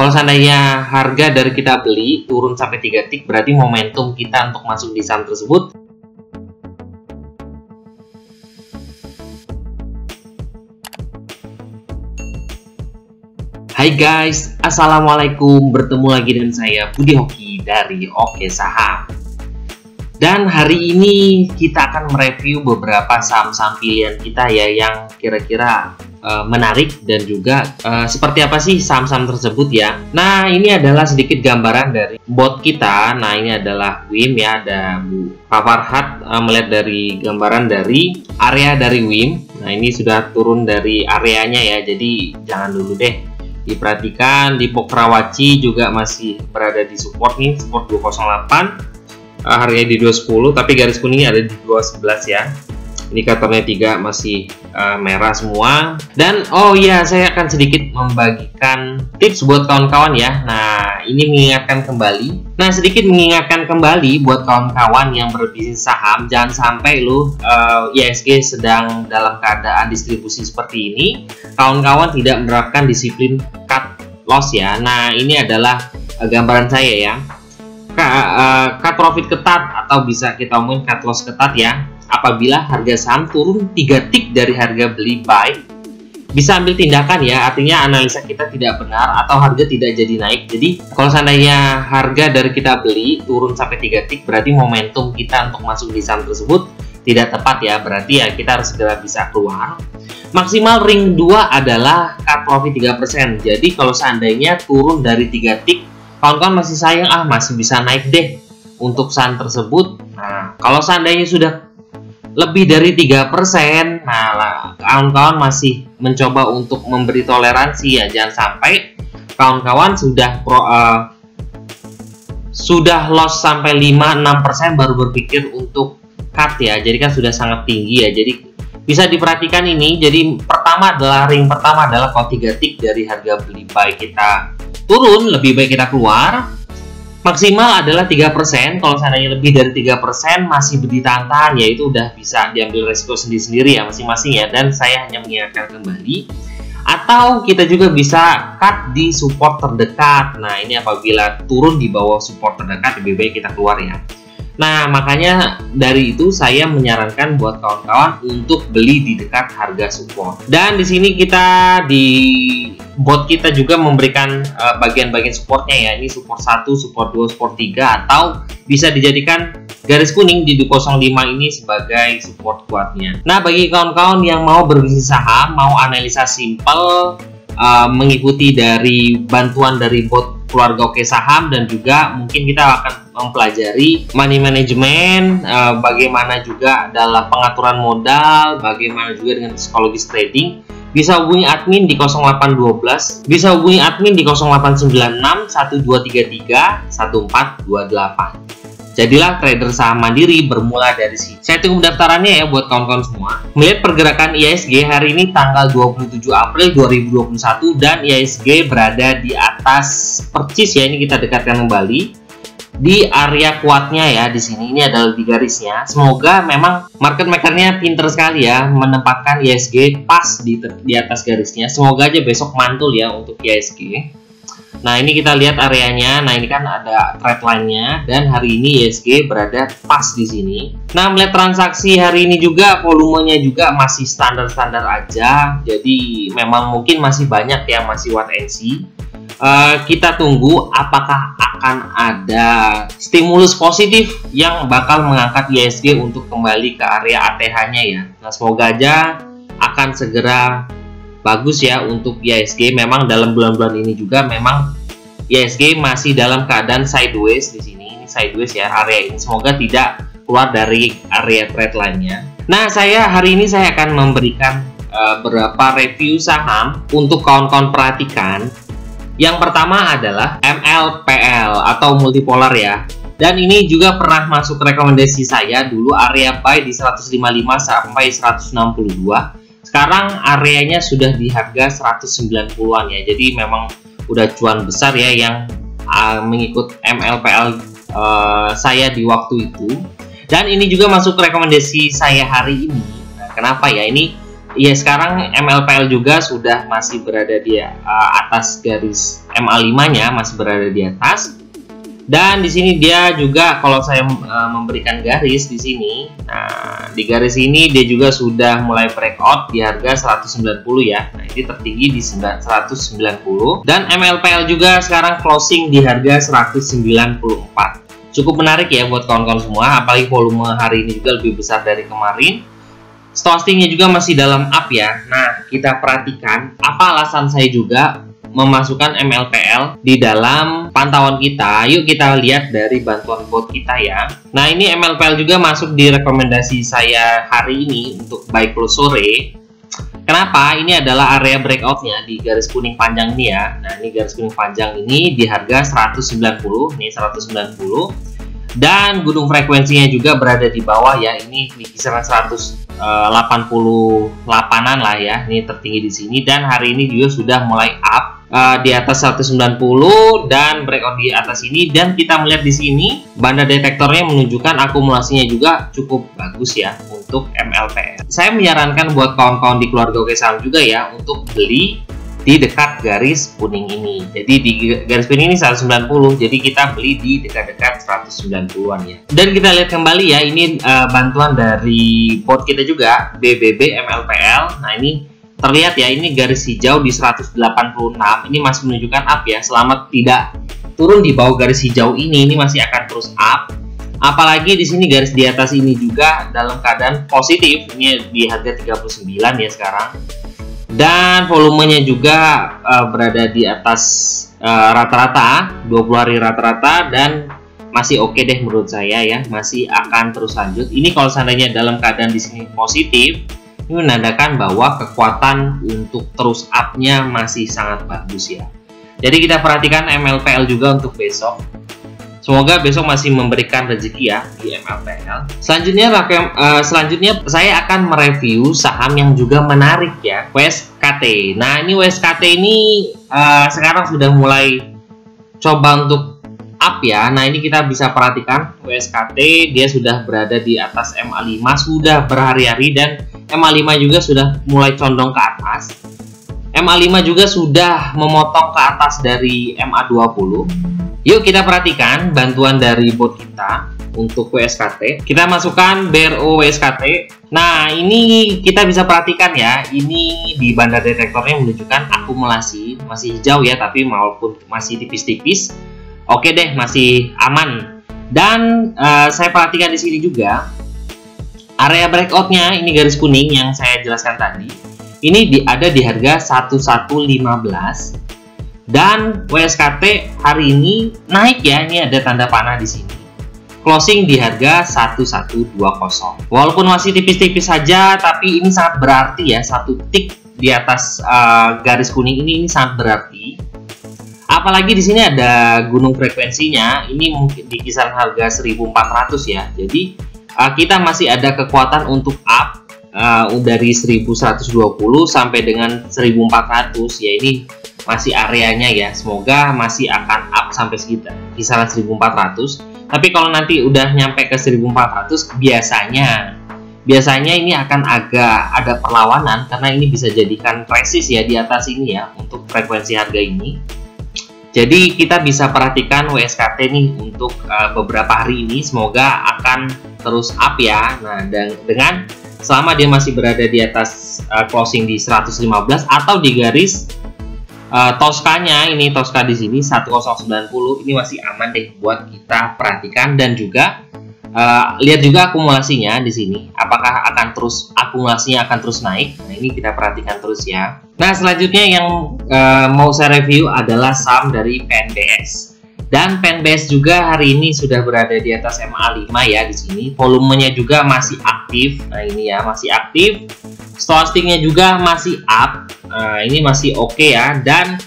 Kalau seandainya harga dari kita beli turun sampai 3 tick, berarti momentum kita untuk masuk di saham tersebut. Hai guys, assalamualaikum. Bertemu lagi dengan saya Budi Hoki dari Oke Saham. Dan hari ini kita akan mereview beberapa saham-saham pilihan kita ya, yang kira-kira menarik dan juga seperti apa sih saham-saham tersebut ya. Nah, ini adalah sedikit gambaran dari bot kita. Nah, ini adalah WIM ya, ada Bu Farhat melihat dari gambaran dari area dari WIM. Nah, ini sudah turun dari areanya ya, jadi jangan dulu deh diperhatikan. Di Pokrawaci juga masih berada di support nih, support 208. Harganya di 210, tapi garis kuningnya ada di 211 ya. Indikatornya 3 masih merah semua. Dan oh iya, saya akan sedikit membagikan tips buat kawan-kawan ya. Nah, ini mengingatkan kembali. Nah, sedikit mengingatkan kembali buat kawan-kawan yang berbisnis saham, jangan sampai IHSG sedang dalam keadaan distribusi seperti ini, kawan-kawan tidak menerapkan disiplin cut loss ya. Nah, ini adalah gambaran saya ya. Cut profit ketat, atau bisa kita omongin cut loss ketat ya. Apabila harga saham turun 3 tick dari harga beli buy, bisa ambil tindakan ya, artinya analisa kita tidak benar atau harga tidak jadi naik. Jadi kalau seandainya harga dari kita beli turun sampai 3 tick, berarti momentum kita untuk masuk di saham tersebut tidak tepat ya, berarti ya kita harus segera bisa keluar. Maksimal ring 2 adalah cut profit 3%. Jadi kalau seandainya turun dari 3 tick, kawan-kawan masih sayang, masih bisa naik deh untuk saham tersebut. Nah, kalau seandainya sudah lebih dari 3%, nah kawan-kawan masih mencoba untuk memberi toleransi ya. Jangan sampai kawan-kawan sudah loss sampai 5-6% baru berpikir untuk cut ya. Jadi kan sudah sangat tinggi ya. Jadi bisa diperhatikan ini. Jadi ring pertama adalah kalau 3 tick dari harga beli buy kita turun, lebih baik kita keluar. Maksimal adalah 3%. Kalau seandainya lebih dari 3% masih bertahan-tahan, ya itu udah bisa diambil resiko sendiri-sendiri ya masing-masing ya. Dan saya hanya mengingatkan kembali, atau kita juga bisa cut di support terdekat. Nah, ini apabila turun di bawah support terdekat, lebih baik kita keluar ya. Nah, makanya dari itu saya menyarankan buat kawan-kawan untuk beli di dekat harga support. Dan di sini kita di bot kita juga memberikan bagian-bagian supportnya ya. Ini support 1, support 2, support 3, atau bisa dijadikan garis kuning di 205 ini sebagai support kuatnya. Nah, bagi kawan-kawan yang mau berbisnis saham, mau analisa simple, mengikuti dari bantuan dari bot keluarga Oke Saham, dan juga mungkin kita akan mempelajari money management, bagaimana juga adalah pengaturan modal, bagaimana juga dengan psikologis trading. Bisa hubungi admin di 0812, bisa hubungi admin di 0896 1233 1428. Jadilah trader saham mandiri bermula dari sini. Saya tunggu pendaftarannya ya buat kawan-kawan semua. Melihat pergerakan IHSG hari ini tanggal 27 April 2021, dan IHSG berada di atas percis ya. Ini kita dekatkan kembali di area kuatnya ya. Di sini ini adalah di garisnya. Semoga memang market makernya pinter sekali ya menempatkan IHSG pas di atas garisnya. Semoga aja besok mantul ya untuk IHSG. Nah, ini kita lihat areanya. Nah, ini kan ada trend line-nya, dan hari ini IHSG berada pas di sini. Nah, melihat transaksi hari ini juga volumenya juga masih standar-standar aja. Jadi memang mungkin masih banyak yang masih wait and see. Kita tunggu apakah akan ada stimulus positif yang bakal mengangkat IHSG untuk kembali ke area ATH-nya ya. Nah, semoga aja akan segera bagus ya untuk IHSG. Memang dalam bulan-bulan ini juga memang IHSG masih dalam keadaan sideways di sini. Ini sideways ya area ini. Semoga tidak keluar dari area trend line-nya. Nah, hari ini saya akan memberikan beberapa review saham untuk kawan-kawan perhatikan. Yang pertama adalah MLPL atau multipolar ya. Dan ini juga pernah masuk rekomendasi saya dulu, area buy di 155 sampai 162. Sekarang areanya sudah di harga 190-an ya. Jadi memang udah cuan besar ya yang mengikut MLPL saya di waktu itu. Dan ini juga masuk rekomendasi saya hari ini. Nah, kenapa ya? Ini ya sekarang MLPL juga sudah masih berada di atas garis MA5-nya, masih berada di atas. Dan di sini dia juga, kalau saya memberikan garis di sini, nah di garis ini dia juga sudah mulai breakout di harga 190 ya. Nah, ini tertinggi di 190, dan MLPL juga sekarang closing di harga 194. Cukup menarik ya buat kawan-kawan semua, apalagi volume hari ini juga lebih besar dari kemarin. Stochastic-nya juga masih dalam up ya. Nah, kita perhatikan apa alasan saya juga memasukkan MLPL di dalam pantauan kita. Yuk kita lihat dari bantuan bot kita ya. Nah, ini MLPL juga masuk di rekomendasi saya hari ini untuk buy close sore. Kenapa? Ini adalah area breakoutnya di garis kuning panjang ini ya. Nah, ini garis kuning panjang ini di harga 190, ini 190. Dan gunung frekuensinya juga berada di bawah ya. Ini di kisaran 188-an lah ya. Ini tertinggi di sini, dan hari ini juga sudah mulai up di atas 190 dan breakout di atas ini. Dan kita melihat di sini banda detektornya menunjukkan akumulasinya juga cukup bagus ya untuk MLPL. Saya menyarankan buat kawan-kawan di keluarga Oke Saham juga ya untuk beli di dekat garis kuning ini. Jadi di garis kuning ini 190, jadi kita beli di dekat-dekat 190-an ya. Dan kita lihat kembali ya, ini bantuan dari bot kita juga, BBB MLPL. Nah, ini terlihat ya, ini garis hijau di 186, ini masih menunjukkan up ya. Selama tidak turun di bawah garis hijau ini masih akan terus up. Apalagi di sini garis di atas ini juga dalam keadaan positif, ini di harga 39 ya sekarang. Dan volumenya juga berada di atas rata-rata 20 hari rata-rata, dan masih oke deh menurut saya ya, masih akan terus lanjut. Ini kalau seandainya dalam keadaan di sini positif, ini menandakan bahwa kekuatan untuk terus up-nya masih sangat bagus ya. Jadi kita perhatikan MLPL juga untuk besok. Semoga besok masih memberikan rezeki ya di MLPL. Selanjutnya saya akan mereview saham yang juga menarik ya, WSKT. Nah, ini WSKT ini sekarang sudah mulai coba untuk up ya. Nah, ini kita bisa perhatikan WSKT dia sudah berada di atas MA5 sudah berhari-hari, dan MA5 juga sudah mulai condong ke atas. MA5 juga sudah memotong ke atas dari MA20. Yuk kita perhatikan bantuan dari bot kita untuk WSKT. Kita masukkan BRO WSKT. Nah, ini kita bisa perhatikan ya, ini di banda detektornya menunjukkan akumulasi masih hijau ya, tapi walaupun masih tipis-tipis, oke deh, masih aman. Dan saya perhatikan di sini juga area breakoutnya, ini garis kuning yang saya jelaskan tadi, ini ada di harga 1115. Dan WSKT hari ini naik ya, ini ada tanda panah di sini. Closing di harga 1120. Walaupun masih tipis-tipis saja, tapi ini sangat berarti ya, satu tick di atas garis kuning ini sangat berarti. Apalagi di sini ada gunung frekuensinya, ini mungkin di kisaran harga 1400 ya. Jadi kita masih ada kekuatan untuk up dari 1120 sampai dengan 1400 ya, ini masih areanya ya. Semoga masih akan up sampai sekitar kisaran 1400. Tapi kalau nanti udah nyampe ke 1400, biasanya ini akan agak ada perlawanan, karena ini bisa jadikan resist ya di atas ini ya untuk frekuensi harga ini. Jadi kita bisa perhatikan WSKT nih untuk beberapa hari ini, semoga akan terus up ya. Nah, dan dengan selama dia masih berada di atas closing di 115 atau di garis Tosca-nya, ini Tosca di sini 1090, ini masih aman deh buat kita perhatikan. Dan juga lihat juga akumulasinya di sini, apakah akumulasinya akan terus naik. Nah, ini kita perhatikan terus ya. Nah, selanjutnya yang mau saya review adalah saham dari PNBS. Dan PNBS juga hari ini sudah berada di atas MA5 ya di sini. Volumenya juga masih aktif. Nah, ini ya masih aktif. Stochastic-nya juga masih up. Ini masih oke ya. Dan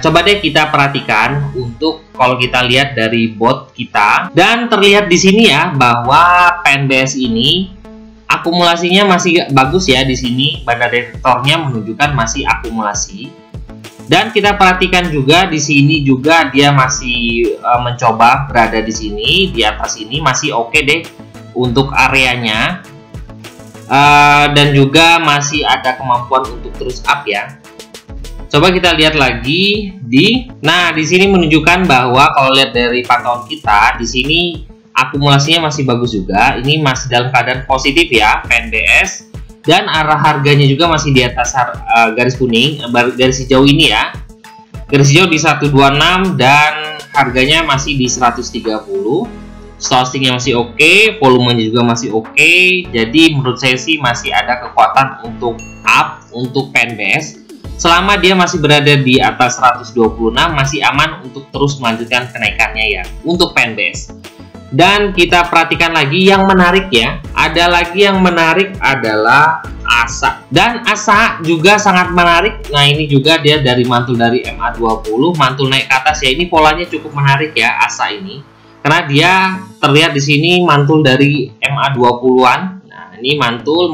coba deh kita perhatikan untuk kalau kita lihat dari bot kita, dan terlihat di sini ya bahwa PNBS ini akumulasinya masih bagus ya di sini. Banda detektornya menunjukkan masih akumulasi. Dan kita perhatikan juga di sini juga dia masih mencoba berada di sini, di atas ini masih oke deh untuk areanya. dan juga masih ada kemampuan untuk terus up ya. Coba kita lihat lagi nah di sini menunjukkan bahwa kalau lihat dari pantauan kita di sini akumulasinya masih bagus juga. Ini masih dalam keadaan positif ya PNBS, dan arah harganya juga masih di atas garis kuning, garis hijau ini ya. Garis hijau di 126 dan harganya masih di 130. Stochasticnya masih oke, volumenya juga masih oke. Jadi menurut saya sih masih ada kekuatan untuk up untuk PNBS. Selama dia masih berada di atas 126 masih aman untuk terus melanjutkan kenaikannya ya untuk PNBS. Dan kita perhatikan lagi yang menarik ya. Ada lagi yang menarik adalah ASA. Dan ASA juga sangat menarik. Nah ini juga dia dari mantul dari MA20, mantul naik ke atas ya. Ini polanya cukup menarik ya ASA ini. Karena dia terlihat di sini mantul dari MA20-an. Nah ini mantul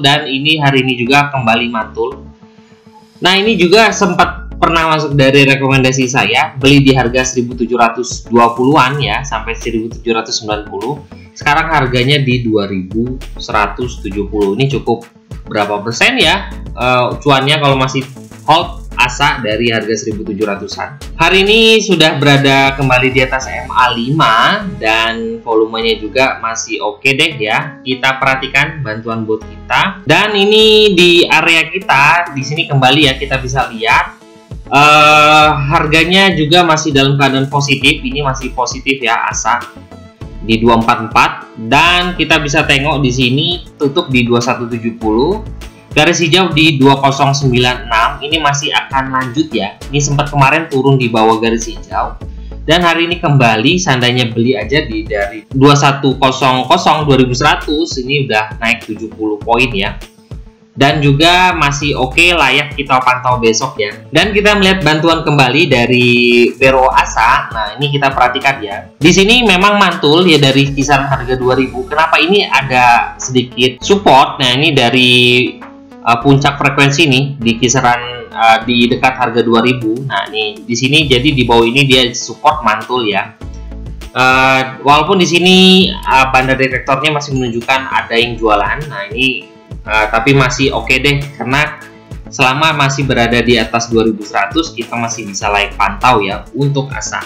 dan ini hari ini juga kembali mantul. Nah ini juga sempat pernah masuk dari rekomendasi saya, beli di harga 1720-an ya sampai 1790. Sekarang harganya di 2170. Ini cukup berapa persen ya cuannya kalau masih hold ASA dari harga 1700-an. Hari ini sudah berada kembali di atas MA5 dan volumenya juga masih oke deh ya. Kita perhatikan bantuan bot kita. Dan ini di area kita di sini kembali ya, kita bisa lihat harganya juga masih dalam keadaan positif. Ini masih positif ya ASA di 244, dan kita bisa tengok di sini tutup di 2170. Garis hijau di 2096 ini masih akan lanjut ya. Ini sempat kemarin turun di bawah garis hijau, dan hari ini kembali seandainya beli aja dari 2100 2100 ini udah naik 70 poin ya. Dan juga masih oke, layak kita pantau besok ya. Dan kita melihat bantuan kembali dari Vero ASA. Nah ini kita perhatikan ya. Di sini memang mantul ya dari kisaran harga 2000. Kenapa ini ada sedikit support? Nah ini dari puncak frekuensi nih di kisaran di dekat harga 2000. Nah ini di sini jadi di bawah ini dia support mantul ya. Walaupun di sini banda detektornya masih menunjukkan ada yang jualan. Nah ini tapi masih oke deh, karena selama masih berada di atas 2100 kita masih bisa layak pantau ya untuk ASA.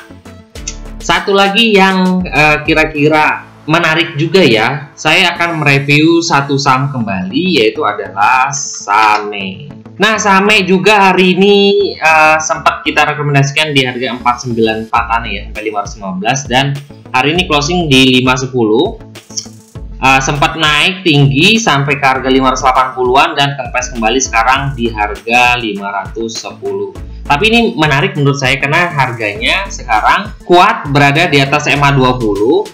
Satu lagi yang kira-kira menarik juga ya, saya akan mereview satu saham kembali, yaitu adalah SAME. Nah SAME juga hari ini sempat kita rekomendasikan di harga 494-an ya, sampai 515, dan hari ini closing di 510. Sempat naik tinggi sampai ke harga 580-an dan kempes kembali sekarang di harga 510. Tapi ini menarik menurut saya karena harganya sekarang kuat berada di atas MA20.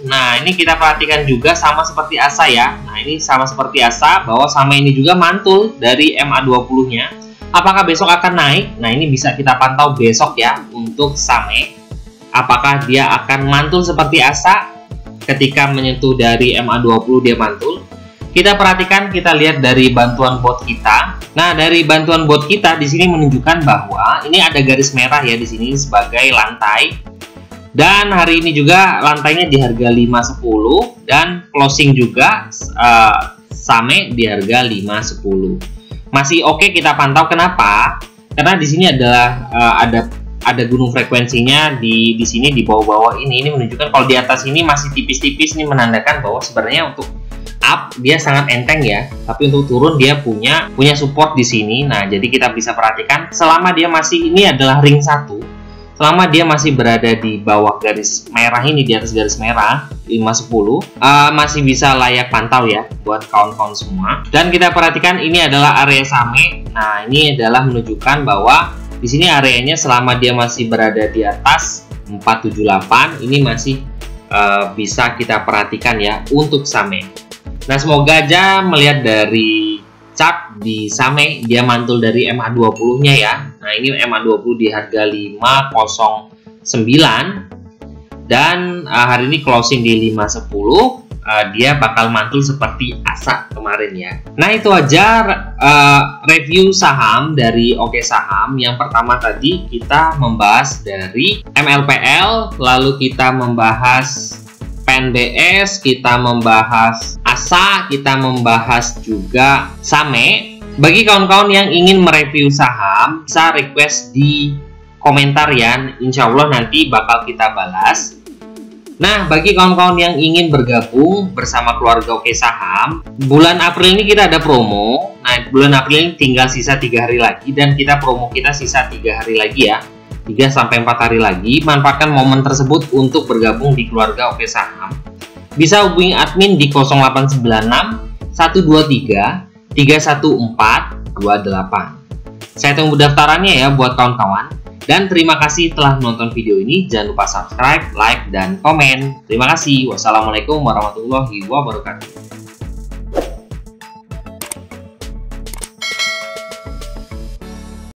Nah ini kita perhatikan juga sama seperti ASA ya. Nah ini sama seperti ASA bahwa SAME ini juga mantul dari MA20 nya. Apakah besok akan naik? Nah ini bisa kita pantau besok ya untuk SAME. Apakah dia akan mantul seperti ASA? Ketika menyentuh dari MA20 dia mantul. Kita perhatikan, kita lihat dari bantuan bot kita. Nah, dari bantuan bot kita di sini menunjukkan bahwa ini ada garis merah ya di sini sebagai lantai. Dan hari ini juga lantainya di harga 510 dan closing juga SAME di harga 510. Masih oke kita pantau. Kenapa? Karena di sini adalah ada gunung frekuensinya di sini di bawah-bawah ini. Ini menunjukkan kalau di atas ini masih tipis-tipis, ini menandakan bahwa sebenarnya untuk up dia sangat enteng ya, tapi untuk turun dia punya support di sini. Nah, jadi kita bisa perhatikan selama dia masih, ini adalah ring 1. Selama dia masih berada di bawah garis merah ini, di atas garis merah 510, masih bisa layak pantau ya buat kawan-kawan semua. Dan kita perhatikan ini adalah area SAME. Nah, ini adalah menunjukkan bahwa di sini areanya selama dia masih berada di atas 478 ini masih bisa kita perhatikan ya untuk SAME. Nah semoga aja melihat dari chart di SAME dia mantul dari MA20 nya ya. Nah ini MA20 di harga 509 dan hari ini closing di 510. Dia bakal mantul seperti ASA kemarin ya. Nah itu aja review saham dari Oke Saham. Yang pertama tadi kita membahas dari MLPL, lalu kita membahas PNBS, kita membahas Asa, kita membahas juga Same. Bagi kawan-kawan yang ingin mereview saham, bisa request di komentar ya, insya Allah nanti bakal kita balas. Nah, bagi kawan-kawan yang ingin bergabung bersama keluarga Oke Saham, bulan April ini kita ada promo. Nah, bulan April ini tinggal sisa 3 hari lagi, dan promo kita sisa 3 hari lagi ya, 3-4 hari lagi. Manfaatkan momen tersebut untuk bergabung di keluarga Oke Saham. Bisa hubungi admin di 0896 123 31428. Saya tunggu daftarannya ya buat kawan-kawan. Dan terima kasih telah menonton video ini. Jangan lupa subscribe, like, dan komen. Terima kasih. Wassalamualaikum warahmatullahi wabarakatuh.